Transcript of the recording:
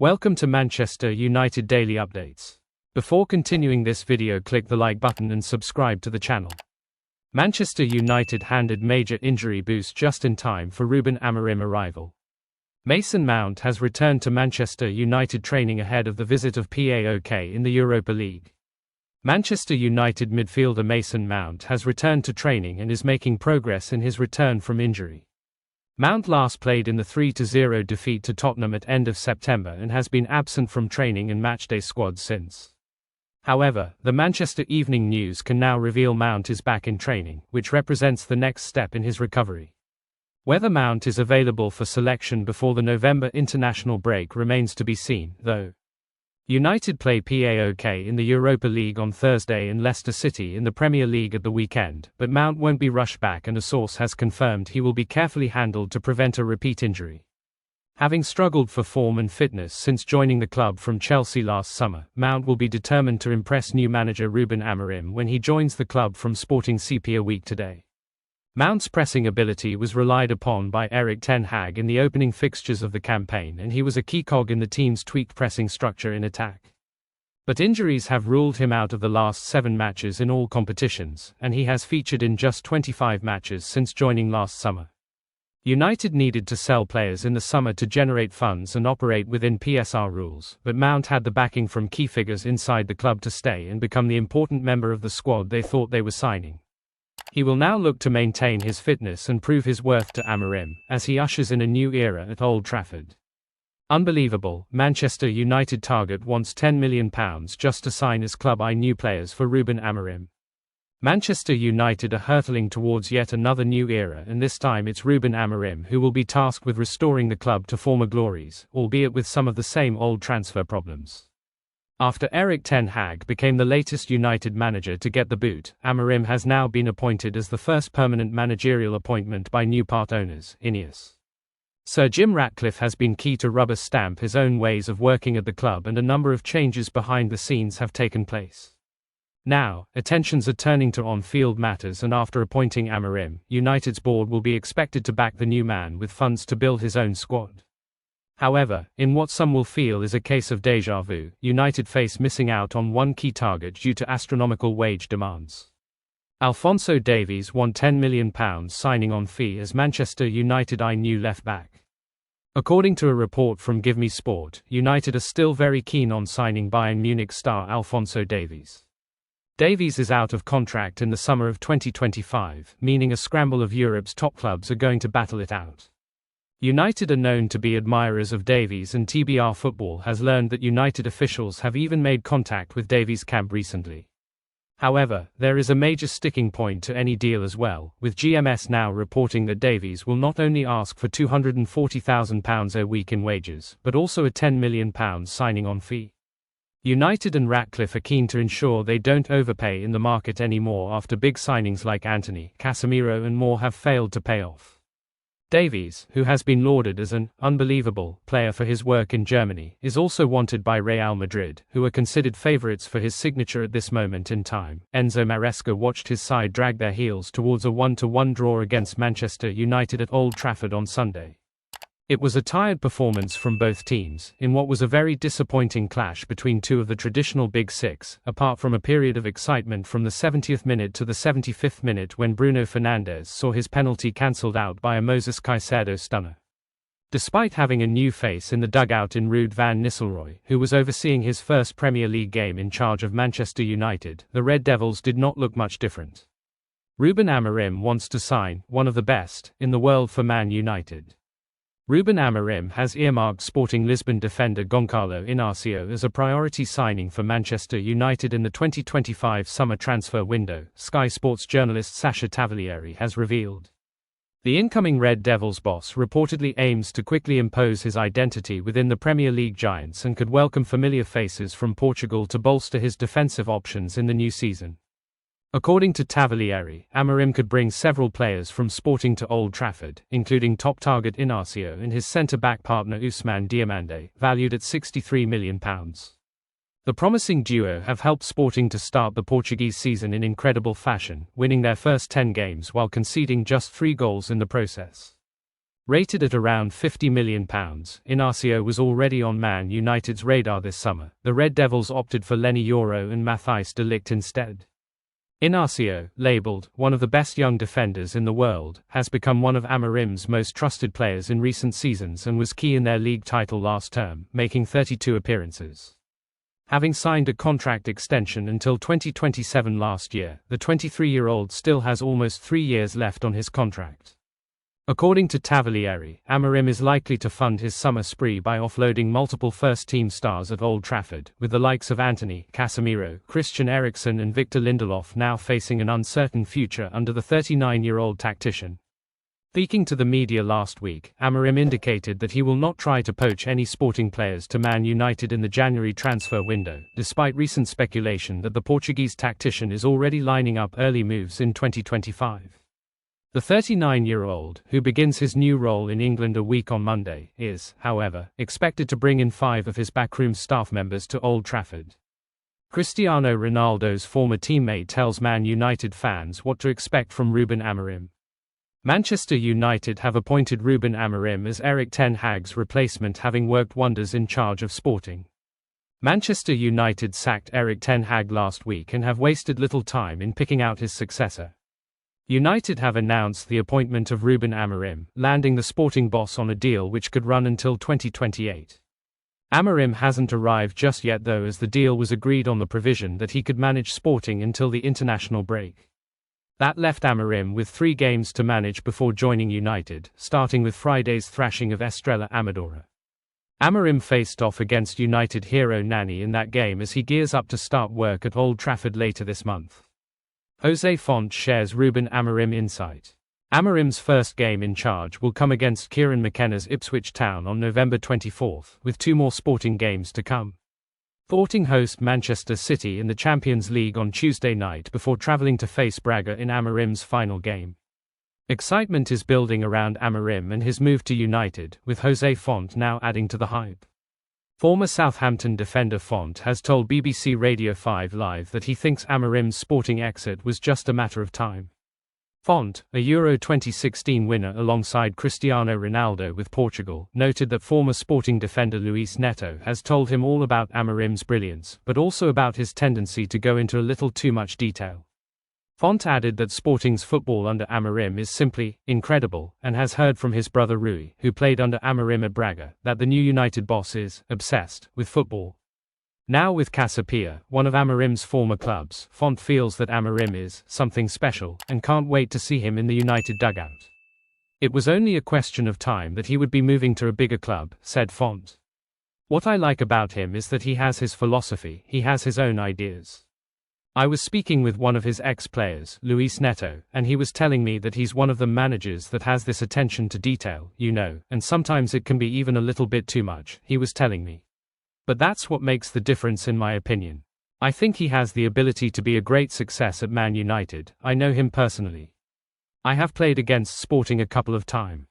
Welcome to Manchester United Daily Updates. Before continuing this video, click the like button and subscribe to the channel. Manchester United handed major injury boost just in time for Ruben Amorim arrival. Mason Mount has returned to Manchester United training ahead of the visit of PAOK in the Europa League. Manchester United midfielder Mason Mount has returned to training and is making progress in his return from injury. Mount last played in the 3-0 defeat to Tottenham at end of September and has been absent from training and matchday squad since. However, the Manchester Evening News can now reveal Mount is back in training, which represents the next step in his recovery. Whether Mount is available for selection before the November international break remains to be seen, though. United play PAOK in the Europa League on Thursday and Leicester City in the Premier League at the weekend, but Mount won't be rushed back and a source has confirmed he will be carefully handled to prevent a repeat injury. Having struggled for form and fitness since joining the club from Chelsea last summer, Mount will be determined to impress new manager Ruben Amorim when he joins the club from Sporting CP a week today. Mount's pressing ability was relied upon by Erik ten Hag in the opening fixtures of the campaign, and he was a key cog in the team's tweaked pressing structure in attack. But injuries have ruled him out of the last 7 matches in all competitions, and he has featured in just 25 matches since joining last summer. United needed to sell players in the summer to generate funds and operate within PSR rules, but Mount had the backing from key figures inside the club to stay and become the important member of the squad they thought they were signing. He will now look to maintain his fitness and prove his worth to Amorim, as he ushers in a new era at Old Trafford. Unbelievable, Manchester United target wants £10 million just to sign as club new players for Ruben Amorim. Manchester United are hurtling towards yet another new era, and this time it's Ruben Amorim who will be tasked with restoring the club to former glories, albeit with some of the same old transfer problems. After Erik ten Hag became the latest United manager to get the boot, Amorim has now been appointed as the first permanent managerial appointment by new part owners, Ineos. Sir Jim Ratcliffe has been key to rubber stamp his own ways of working at the club, and a number of changes behind the scenes have taken place. Now, attentions are turning to on-field matters, and after appointing Amorim, United's board will be expected to back the new man with funds to build his own squad. However, in what some will feel is a case of déjà vu, United face missing out on one key target due to astronomical wage demands. Alphonso Davies won £10 million signing on fee as Manchester United new left-back. According to a report from Give Me Sport, United are still very keen on signing Bayern Munich star Alphonso Davies. Davies is out of contract in the summer of 2025, meaning a scramble of Europe's top clubs are going to battle it out. United are known to be admirers of Davies, and TBR Football has learned that United officials have even made contact with Davies' camp recently. However, there is a major sticking point to any deal as well, with GMS now reporting that Davies will not only ask for £240,000 a week in wages, but also a £10 million signing on fee. United and Ratcliffe are keen to ensure they don't overpay in the market anymore after big signings like Antony, Casemiro and more have failed to pay off. Davies, who has been lauded as an unbelievable player for his work in Germany, is also wanted by Real Madrid, who are considered favourites for his signature at this moment in time. Enzo Maresca watched his side drag their heels towards a 1-1 draw against Manchester United at Old Trafford on Sunday. It was a tired performance from both teams, in what was a very disappointing clash between two of the traditional Big Six, apart from a period of excitement from the 70th minute to the 75th minute when Bruno Fernandes saw his penalty cancelled out by a Moses Caicedo stunner. Despite having a new face in the dugout in Ruud van Nistelrooy, who was overseeing his first Premier League game in charge of Manchester United, the Red Devils did not look much different. Ruben Amorim wants to sign one of the best in the world for Man United. Ruben Amorim has earmarked Sporting Lisbon defender Goncalo Inacio as a priority signing for Manchester United in the 2025 summer transfer window, Sky Sports journalist Sacha Tavolieri has revealed. The incoming Red Devils boss reportedly aims to quickly impose his identity within the Premier League giants and could welcome familiar faces from Portugal to bolster his defensive options in the new season. According to Tavolieri, Amorim could bring several players from Sporting to Old Trafford, including top target Inacio and his centre-back partner Ousmane Diomande, valued at £63 million. The promising duo have helped Sporting to start the Portuguese season in incredible fashion, winning their first 10 games while conceding just 3 goals in the process. Rated at around £50 million, Inacio was already on Man United's radar this summer. The Red Devils opted for Lenny Yoro and Matthijs de Ligt instead. Inacio, labelled one of the best young defenders in the world, has become one of Amorim's most trusted players in recent seasons and was key in their league title last term, making 32 appearances. Having signed a contract extension until 2027 last year, the 23-year-old still has almost 3 years left on his contract. According to Tavolieri, Amorim is likely to fund his summer spree by offloading multiple first-team stars at Old Trafford, with the likes of Antony, Casemiro, Christian Eriksen and Victor Lindelof now facing an uncertain future under the 39-year-old tactician. Speaking to the media last week, Amorim indicated that he will not try to poach any Sporting players to Man United in the January transfer window, despite recent speculation that the Portuguese tactician is already lining up early moves in 2025. The 39-year-old, who begins his new role in England a week on Monday, is, however, expected to bring in 5 of his backroom staff members to Old Trafford. Cristiano Ronaldo's former teammate tells Man United fans what to expect from Ruben Amorim. Manchester United have appointed Ruben Amorim as Erik ten Hag's replacement, having worked wonders in charge of Sporting. Manchester United sacked Erik ten Hag last week and have wasted little time in picking out his successor. United have announced the appointment of Ruben Amorim, landing the Sporting boss on a deal which could run until 2028. Amorim hasn't arrived just yet though, as the deal was agreed on the provision that he could manage Sporting until the international break. That left Amorim with 3 games to manage before joining United, starting with Friday's thrashing of Estrela Amadora. Amorim faced off against United hero Nani in that game as he gears up to start work at Old Trafford later this month. Jose Font shares Ruben Amorim insight. Amorim's first game in charge will come against Kieran McKenna's Ipswich Town on November 24, with 2 more Sporting games to come. Sporting host Manchester City in the Champions League on Tuesday night before travelling to face Braga in Amorim's final game. Excitement is building around Amorim and his move to United, with Jose Font now adding to the hype. Former Southampton defender Font has told BBC Radio 5 Live that he thinks Amorim's Sporting exit was just a matter of time. Font, a Euro 2016 winner alongside Cristiano Ronaldo with Portugal, noted that former Sporting defender Luis Neto has told him all about Amorim's brilliance, but also about his tendency to go into a little too much detail. Font added that Sporting's football under Amorim is simply incredible, and has heard from his brother Rui, who played under Amorim at Braga, that the new United boss is obsessed with football. Now with Casa Pia, one of Amorim's former clubs, Font feels that Amorim is something special and can't wait to see him in the United dugout. It was only a question of time that he would be moving to a bigger club, said Font. What I like about him is that he has his philosophy, he has his own ideas. I was speaking with one of his ex-players, Luis Neto, and he was telling me that he's one of the managers that has this attention to detail, and sometimes it can be even a little bit too much, he was telling me. But that's what makes the difference in my opinion. I think he has the ability to be a great success at Man United. I know him personally. I have played against Sporting a couple of times.